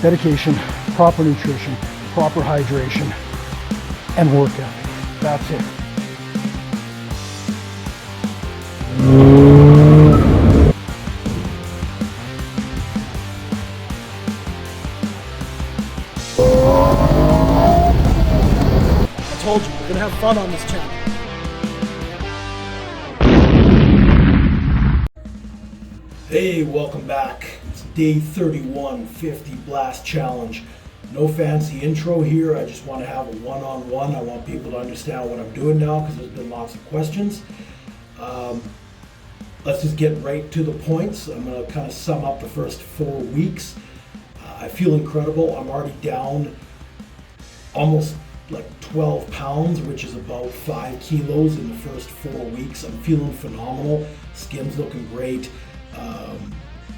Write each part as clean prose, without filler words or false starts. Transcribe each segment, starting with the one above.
dedication, proper nutrition, proper hydration, and work ethic. That's it. I told you, we're gonna have fun on this channel. Hey, welcome back. It's day 31, 50 Blast Challenge. No fancy intro here. I just want to have a one-on-one. I want people to understand what I'm doing now because there's been lots of questions. Let's just get right to the points. I'm going to kind of sum up the first 4 weeks. I feel incredible. I'm already down almost like 12 pounds, which is about 5 kilos in the first 4 weeks. I'm feeling phenomenal. Skin's looking great.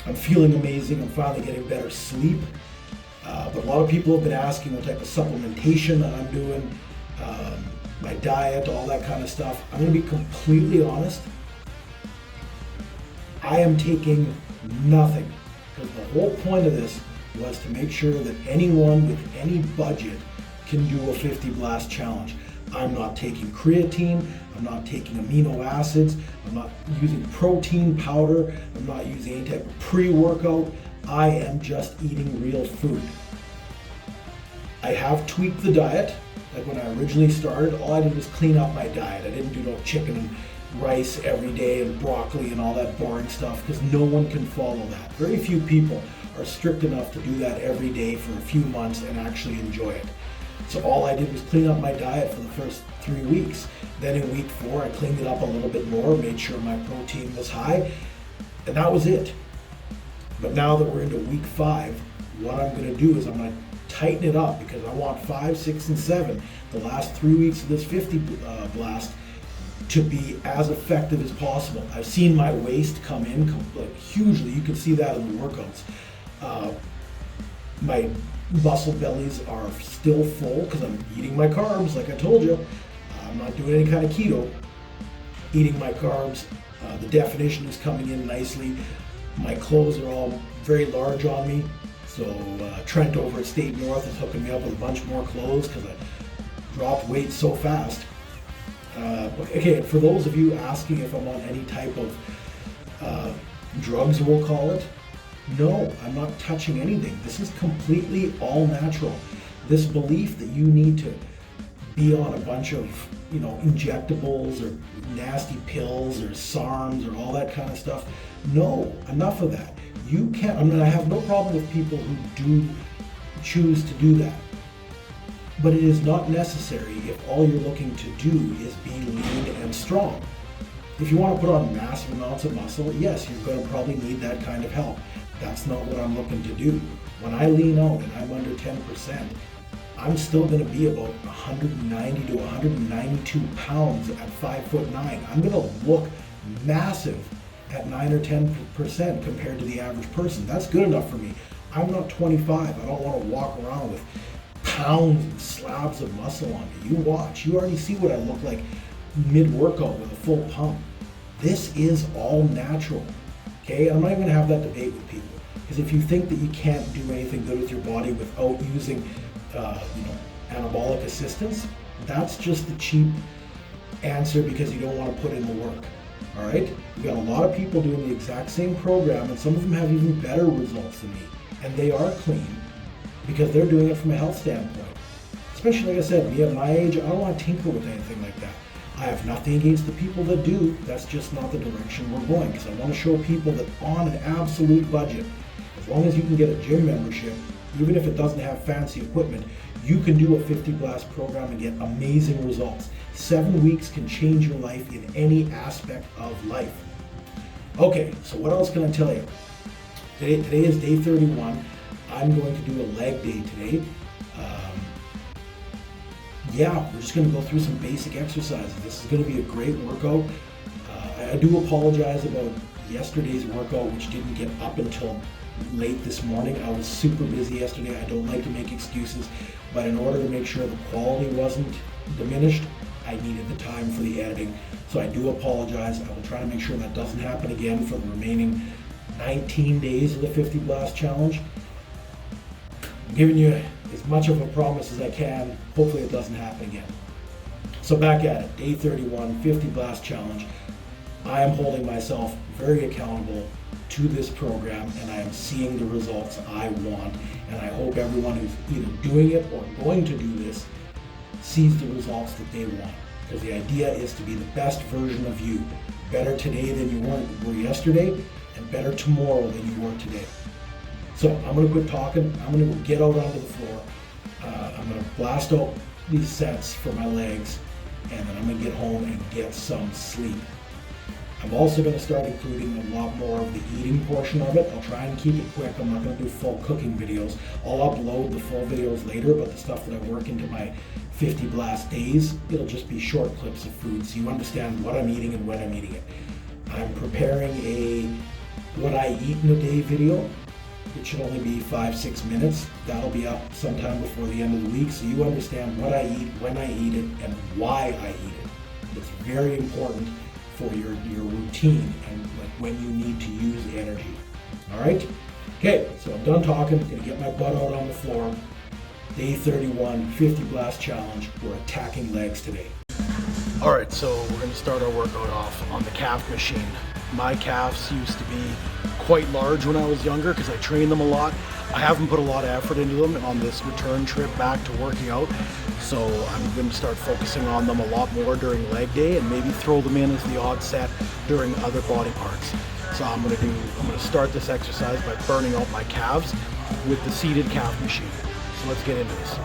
I'm feeling amazing. I'm finally getting better sleep. But a lot of people have been asking what type of supplementation that I'm doing, my diet, all that kind of stuff. I'm going to be completely honest. I am taking nothing, because the whole point of this was to make sure that anyone with any budget can do a 50 Blast challenge. I'm not taking creatine, I'm not taking amino acids, I'm not using protein powder, I'm not using any type of pre-workout. I am just eating real food. I have tweaked the diet. Like when I originally started, all I did was clean up my diet. I didn't do no chicken and rice every day and broccoli and all that boring stuff, because no one can follow that. Very few people are strict enough to do that every day for a few months and actually enjoy it. So all I did was clean up my diet for the first 3 weeks. Then in week 4, I cleaned it up a little bit more, made sure my protein was high, and that was it. But now that we're into week 5, what I'm going to do is I'm going to tighten it up, because I want 5, 6, and 7, the last 3 weeks of this 50 Blast, to be as effective as possible. I've seen my waist come in like hugely. You can see that in the workouts. My muscle bellies are still full because I'm eating my carbs, like I told you. I'm not doing any kind of keto. Eating my carbs. The definition is coming in nicely. My clothes are all very large on me. So Trent over at StateNorth is hooking me up with a bunch more clothes because I dropped weight so fast. Okay, for those of you asking if I'm on any type of drugs, we'll call it, no, I'm not touching anything. This is completely all natural. This belief that you need to be on a bunch of, injectables or nasty pills or SARMs or all that kind of stuff. No, enough of that. You can't, I have no problem with people who do choose to do that. But it is not necessary if all you're looking to do is be lean and strong. If you want to put on massive amounts of muscle, yes, you're going to probably need that kind of help. That's not what I'm looking to do. When I lean out and I'm under 10%, I'm still going to be about 190 to 192 pounds at 5'9". I'm going to look massive at 9 or 10% compared to the average person. That's good enough for me. I'm not 25. I don't want to walk around with pounds and slabs of muscle on me. You watch. You already see what I look like mid-workout with a full pump. This is all natural. Okay? I'm not even going to have that debate with people. Because if you think that you can't do anything good with your body without using anabolic assistance, that's just the cheap answer because you don't want to put in the work. All right? We've got a lot of people doing the exact same program, and some of them have even better results than me. And they are clean because they're doing it from a health standpoint. Especially, like I said, me at my age, I don't want to tinker with anything like that. I have nothing against the people that do. That's just not the direction we're going, because I want to show people that on an absolute budget, as long as you can get a gym membership, even if it doesn't have fancy equipment, you can do a 50 Blast program and get amazing results. 7 weeks can change your life in any aspect of life. Okay, so what else can I tell you? Today is day 31. I'm going to do a leg day today. We're just going to go through some basic exercises. This is going to be a great workout. I do apologize about yesterday's workout, which didn't get up until late this morning. I was super busy yesterday. I don't like to make excuses, but in order to make sure the quality wasn't diminished, I needed the time for the editing. So I do apologize. I will try to make sure that doesn't happen again for the remaining 19 days of the 50 Blast Challenge. giving you as much of a promise as I can. Hopefully it doesn't happen again. So back at it, day 31, 50 Blast Challenge. I am holding myself very accountable to this program, and I am seeing the results I want. And I hope everyone who's either doing it or going to do this sees the results that they want. Because the idea is to be the best version of you. Better today than you were yesterday, and better tomorrow than you were today. So I'm gonna quit talking. I'm gonna get out onto the floor. I'm gonna blast out these sets for my legs, and then I'm gonna get home and get some sleep. I'm also going to start including a lot more of the eating portion of it. I'll try and keep it quick. I'm not going to do full cooking videos. I'll upload the full videos later, but the stuff that I work into my 50 Blast days, it'll just be short clips of food so you understand what I'm eating and when I'm eating it. I'm preparing a what I eat in a day video. It should only be 5-6 minutes. That'll be up sometime before the end of the week so you understand what I eat, when I eat it, and why I eat it. It's very important for your routine and like when you need to use energy. All right? Okay, so I'm done talking. I'm gonna get my butt out on the floor. Day 31, 50 Blast Challenge. We're attacking legs today. All right, so we're gonna start our workout off on the calf machine. My calves used to be quite large when I was younger because I trained them a lot. I haven't put a lot of effort into them on this return trip back to working out. So I'm going to start focusing on them a lot more during leg day and maybe throw them in as the odd set during other body parts. So I'm going to start this exercise by burning out my calves with the seated calf machine. So let's get into this.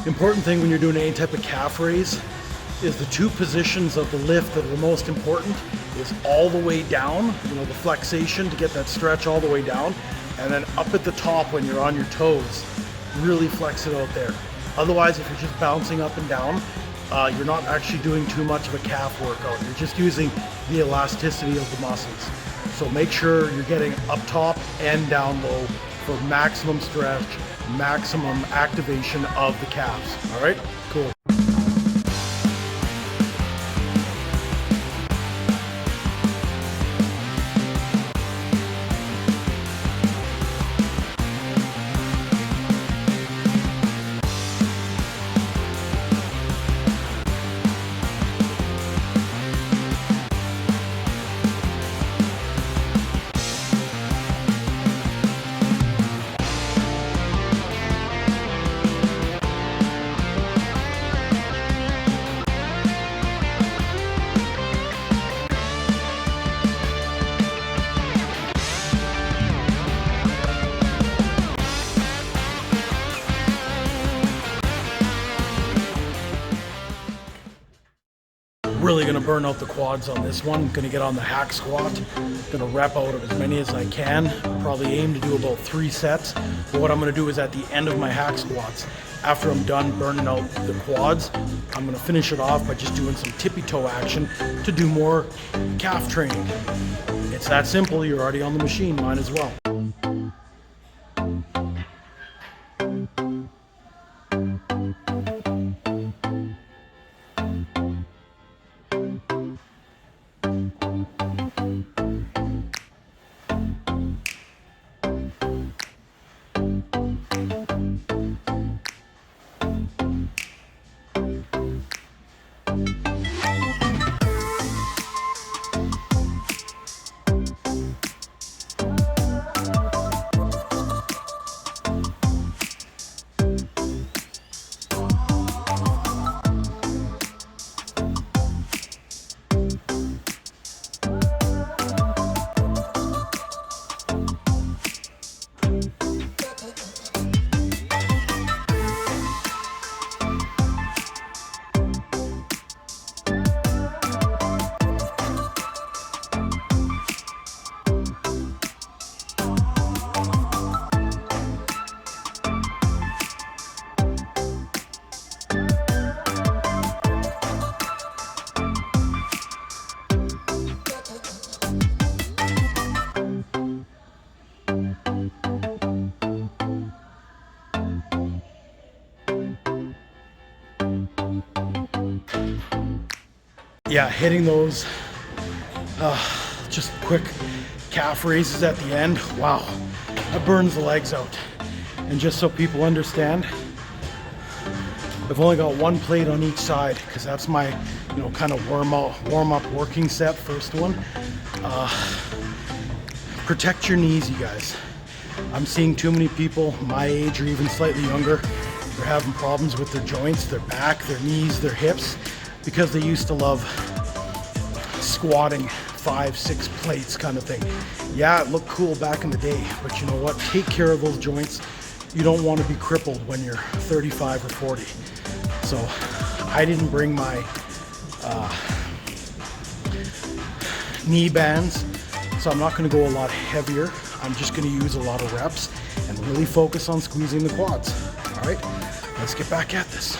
Important thing when you're doing any type of calf raise is the two positions of the lift that are most important is all the way down, the flexation to get that stretch all the way down, and then up at the top when you're on your toes, really flex it out there. Otherwise, if you're just bouncing up and down, you're not actually doing too much of a calf workout. You're just using the elasticity of the muscles. So make sure you're getting up top and down low for maximum stretch, maximum activation of the calves. All right, cool. Really gonna burn out the quads on this one. Gonna get on the hack squat. Gonna rep out of as many as I can. Probably aim to do about 3 sets. But what I'm gonna do is at the end of my hack squats, after I'm done burning out the quads, I'm gonna finish it off by just doing some tippy toe action to do more calf training. It's that simple. You're already on the machine. Might as well. Yeah, hitting those just quick calf raises at the end, wow, that burns the legs out. And just so people understand, I've only got one plate on each side because that's my, you know, kind of warm up working set, first one. Protect your knees, you guys. I'm seeing too many people my age or even slightly younger, they're having problems with their joints, their back, their knees, their hips, because they used to love squatting 5-6 plates kind of thing. Yeah, it looked cool back in the day, but you know what? Take care of those joints. You don't want to be crippled when you're 35 or 40. So I didn't bring my knee bands, so I'm not going to go a lot heavier. I'm just going to use a lot of reps and really focus on squeezing the quads. All right, let's get back at this.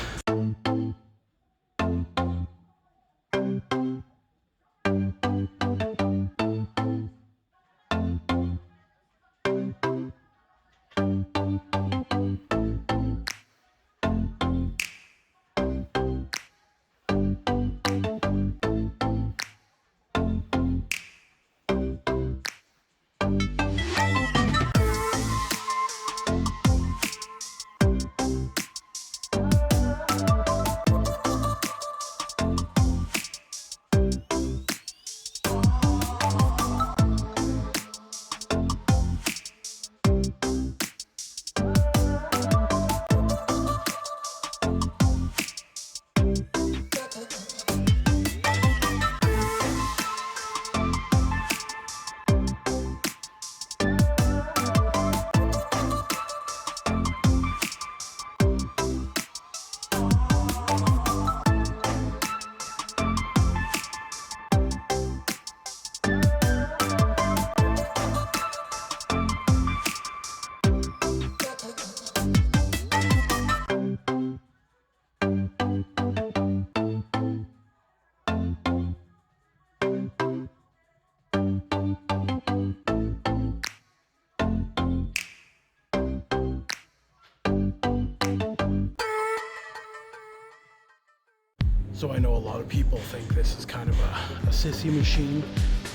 So I know a lot of people think this is kind of a sissy machine,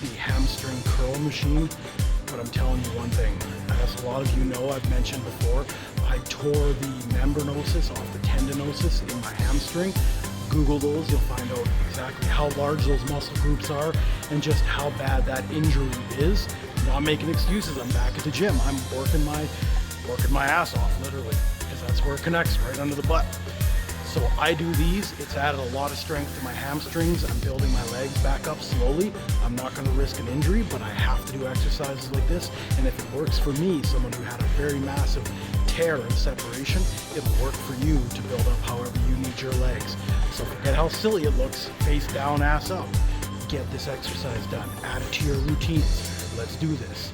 the hamstring curl machine, but I'm telling you one thing, as a lot of you know, I've mentioned before, I tore the membranosus off the tendinosis in my hamstring. Google those, you'll find out exactly how large those muscle groups are and just how bad that injury is. I'm not making excuses, I'm back at the gym. I'm working my ass off, literally, because that's where it connects, right under the butt. So I do these, it's added a lot of strength to my hamstrings. I'm building my legs back up slowly. I'm not gonna risk an injury, but I have to do exercises like this. And if it works for me, someone who had a very massive tear and separation, it'll work for you to build up however you need your legs. So forget how silly it looks, face down, ass up. Get this exercise done, add it to your routines. Let's do this.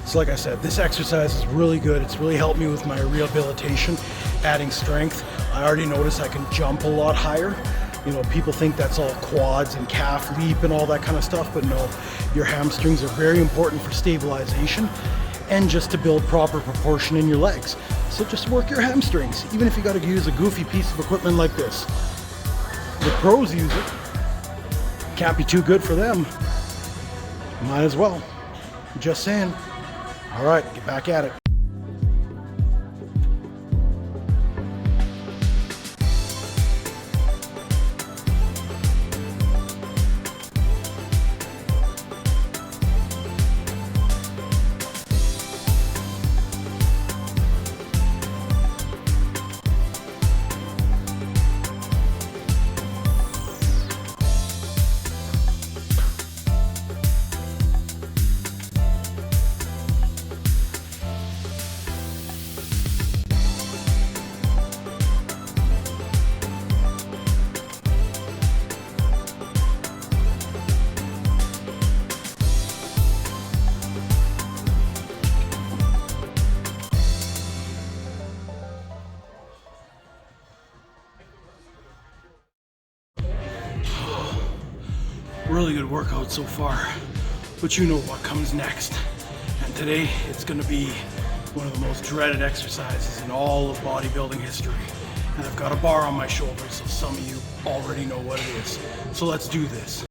So like I said, this exercise is really good. It's really helped me with my rehabilitation, adding strength. I already noticed I can jump a lot higher. You know, people think that's all quads and calf leap and all that kind of stuff, but no, your hamstrings are very important for stabilization and just to build proper proportion in your legs. So just work your hamstrings, even if you got to use a goofy piece of equipment like this. The pros use it. Can't be too good for them. Might as well. Just saying. All right, get back at it. Really good workout so far, but you know what comes next. And today it's gonna be one of the most dreaded exercises in all of bodybuilding history. And I've got a bar on my shoulders, so some of you already know what it is. So let's do this.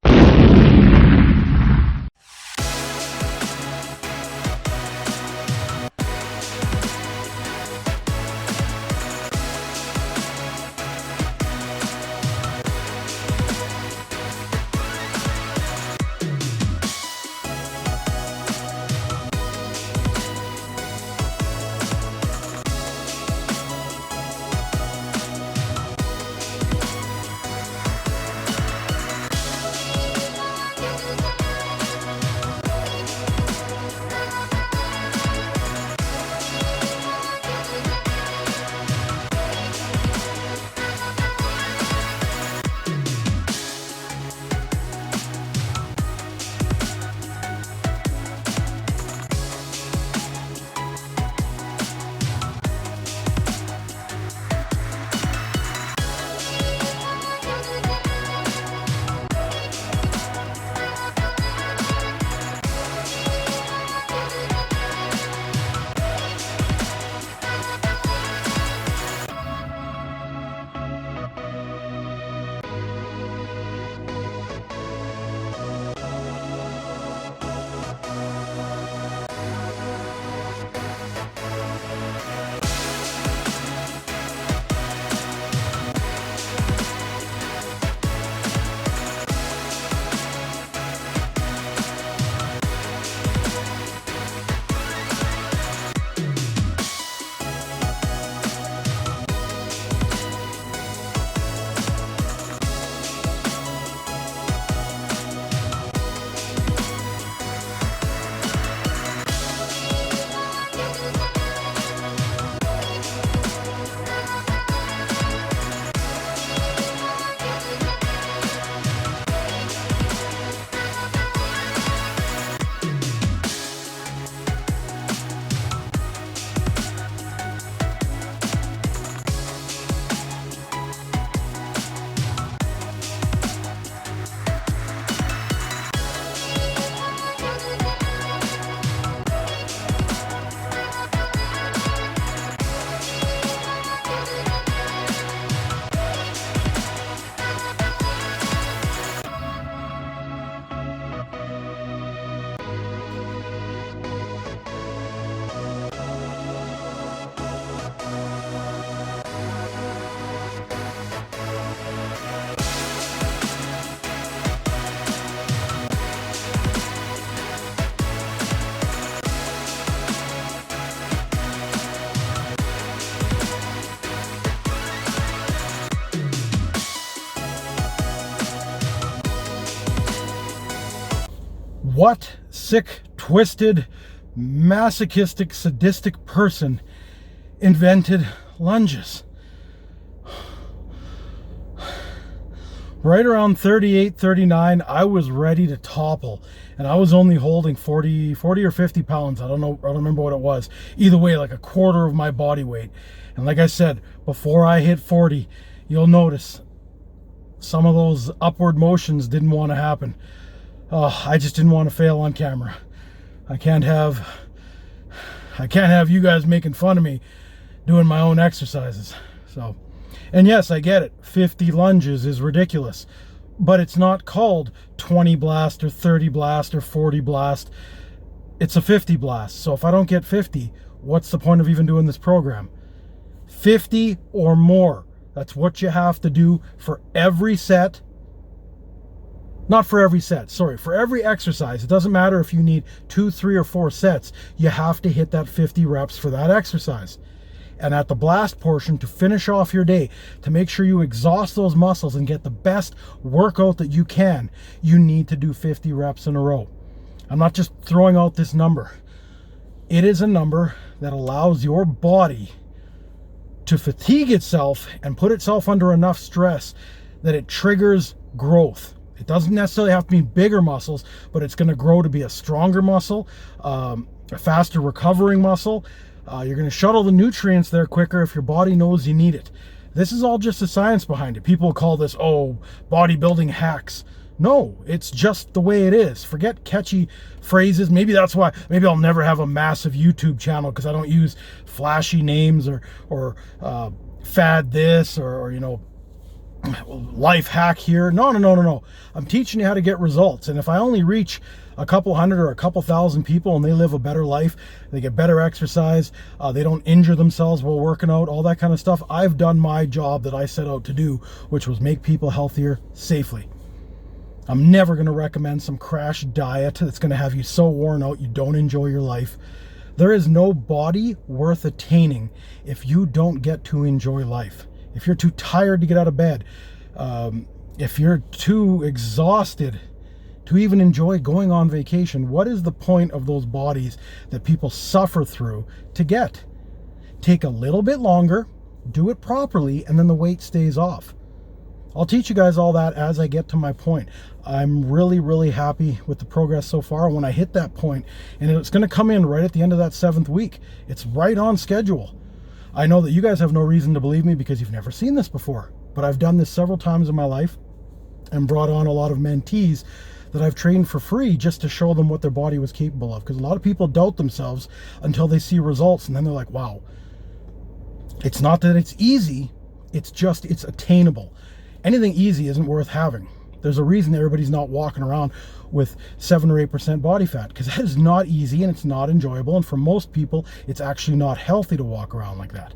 What sick, twisted, masochistic, sadistic person invented lunges? Right around 38, 39, I was ready to topple, and I was only holding 40 or 50 pounds. I don't remember what it was. Either way, like a quarter of my body weight. And like I said, before I hit 40, you'll notice some of those upward motions didn't want to happen. I just didn't want to fail on camera. I can't have you guys making fun of me doing my own exercises. So, and yes, I get it. 50 lunges is ridiculous, but it's not called 20 blast or 30 blast or 40 blast. It's a 50 blast. So if I don't get 50, what's the point of even doing this program? 50 or more. That's what you have to do for every set. Not for every set, sorry, for every exercise. It doesn't matter if you need 2, 3, or 4 sets. You have to hit that 50 reps for that exercise. And at the blast portion, to finish off your day, to make sure you exhaust those muscles and get the best workout that you can, you need to do 50 reps in a row. I'm not just throwing out this number. It is a number that allows your body to fatigue itself and put itself under enough stress that it triggers growth. It doesn't necessarily have to be bigger muscles, but it's going to grow to be a stronger muscle, a faster recovering muscle. You're going to shuttle the nutrients there quicker if your body knows you need it. This is all just the science behind it. People call this, oh, bodybuilding hacks. No, it's just the way it is. Forget catchy phrases. Maybe that's why, maybe I'll never have a massive YouTube channel because I don't use flashy names or fad this or you know, life hack here. No. I'm teaching you how to get results. And if I only reach a couple hundred or a couple thousand people and they live a better life, they get better exercise, they don't injure themselves while working out, all that kind of stuff, I've done my job that I set out to do, which was make people healthier safely. I'm never going to recommend some crash diet that's going to have you so worn out you don't enjoy your life. There is no body worth attaining if you don't get to enjoy life. If you're too tired to get out of bed, if you're too exhausted to even enjoy going on vacation, what is the point of those bodies that people suffer through to get? Take a little bit longer, do it properly, and then the weight stays off. I'll teach you guys all that as I get to my point. I'm really happy with the progress so far. When I hit that point, and it's going to come in right at the end of that 7th week, it's right on schedule. I know that you guys have no reason to believe me because you've never seen this before, but I've done this several times in my life and brought on a lot of mentees that I've trained for free just to show them what their body was capable of, because a lot of people doubt themselves until they see results, and then they're like, wow. It's not that it's easy, it's just it's attainable. Anything easy isn't worth having. There's a reason everybody's not walking around with 7 or 8% body fat, because that is not easy and it's not enjoyable, and for most people it's actually not healthy to walk around like that.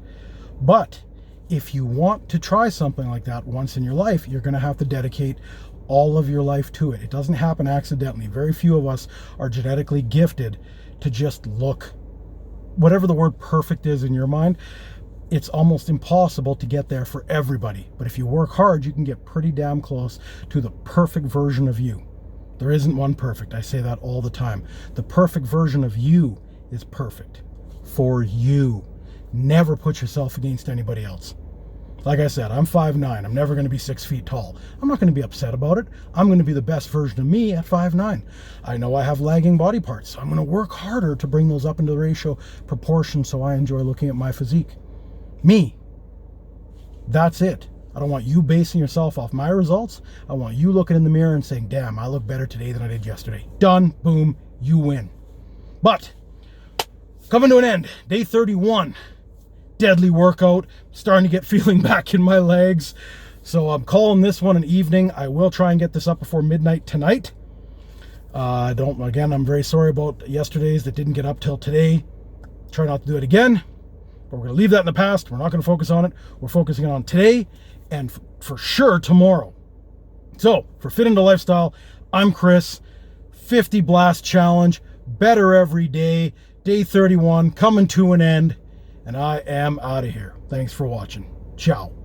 But if you want to try something like that once in your life, you're going to have to dedicate all of your life to it. It doesn't happen accidentally. Very few of us are genetically gifted to just look, whatever the word perfect is in your mind, it's almost impossible to get there for everybody. But if you work hard, you can get pretty damn close to the perfect version of you. There isn't one perfect. I say that all the time. The perfect version of you is perfect for you. Never put yourself against anybody else. Like I said, I'm 5'9". I'm never going to be 6 feet tall. I'm not going to be upset about it. I'm going to be the best version of me at 5'9". I know I have lagging body parts, so I'm going to work harder to bring those up into the ratio proportion so I enjoy looking at my physique. Me. That's it. I don't want you basing yourself off my results. I want you looking in the mirror and saying, damn, I look better today than I did yesterday. Done. Boom. You win. But coming to an end, day 31. Deadly workout. Starting to get feeling back in my legs. So I'm calling this one an evening. I will try and get this up before midnight tonight. I'm very sorry about yesterday's that didn't get up till today. Try not to do it again. But we're going to leave that in the past. We're not going to focus on it. We're focusing on today and for sure tomorrow. So for Fit Into Lifestyle, I'm Chris. 50Blast challenge. Better every day. Day 31 coming to an end. And I am out of here. Thanks for watching. Ciao.